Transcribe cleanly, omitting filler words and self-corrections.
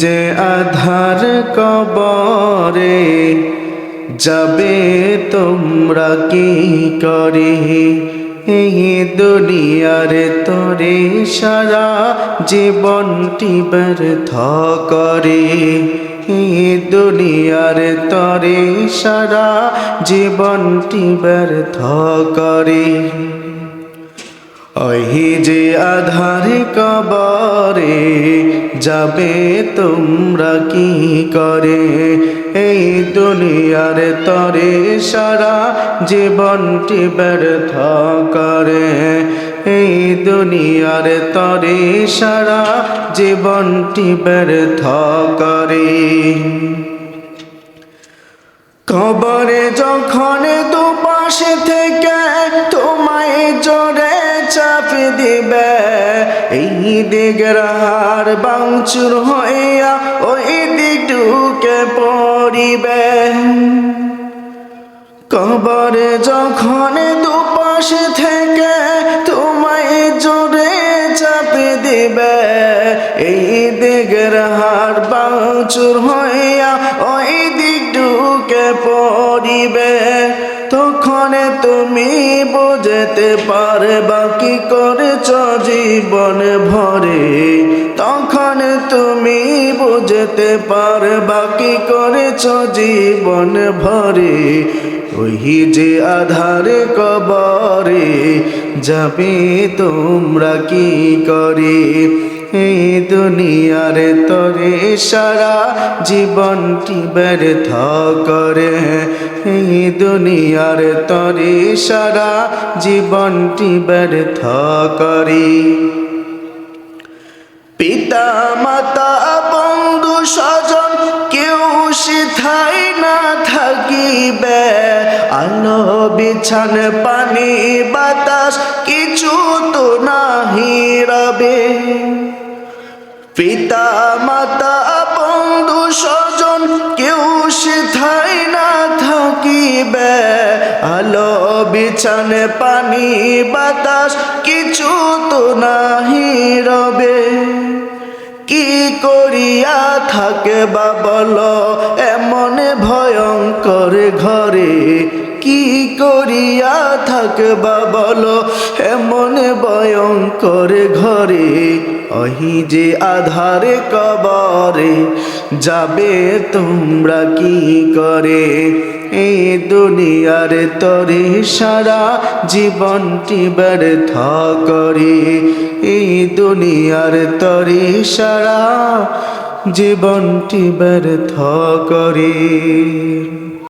যে আধার কবরে যাবে তোমরা কি করে, এই দুনিয়ার তরে সারা জীবনটি ব্যর্থ করে, এই দুনিয়ার তরে সারা জীবনটি ব্যর্থ করে। ওই যে আধার কবরে যাবে তোমরা কি করে, এই দুনিয়ার তরে সারা জীবনটি ব্যর্থ করে, এই দুনিয়ার তরে সারা জীবনটি ব্যর্থ করে। কবরে যখন দুপাশে থেকে তোমায় জোরে চাপ দিবে, এই দিকের হাড় ভাঙচুর হইয়া ওই দিক ঢুকে পড়িবে। কবরে যখন দুপাশে থেকে তোমায় জোরে চাপ দিবে, এই দিকের হাড় ভাঙচুর হইয়া ওই দিক ঢুকে পড়িবে। তখন তুমি বুঝতে পারবা কি করেছ জীবন ভরে, তখন তুমি বুঝতে পারবা কি করেছ জীবন ভরে। ওই যে আধার কবরে যাবে তোমরা কি করে, এই দুনিয়ার তরে সারা জীবনটি ব্যর্থ করে, এই দুনিয়ার তরে সারা জীবনটি ব্যর্থ করে। পিতা মাতা বন্ধু স্বজন কেউ সেথায় না থাকিবে, আলো বিছান পানি বাতাস কিছু তো নাহি রবে। পিতা মাতা বন্ধু স্বজন কেউ সেথায় না থাকিবে, আলো বিছান পানি বাতাস কিছু তো নাহি রবে। কি করিয়া থাকবা বলো এমন ভয়ঙ্কর ঘরে, কি করিয়া থাকবা বলো এমন ভয়ঙ্কর ঘরে। ওই যে আধার কবরে যাবে তোমরা কি করে, এই দুনিয়ার তরে সারা জীবনটি ব্যর্থ করে, এই দুনিয়ার তরে সারা জীবনটি ব্যর্থ করে।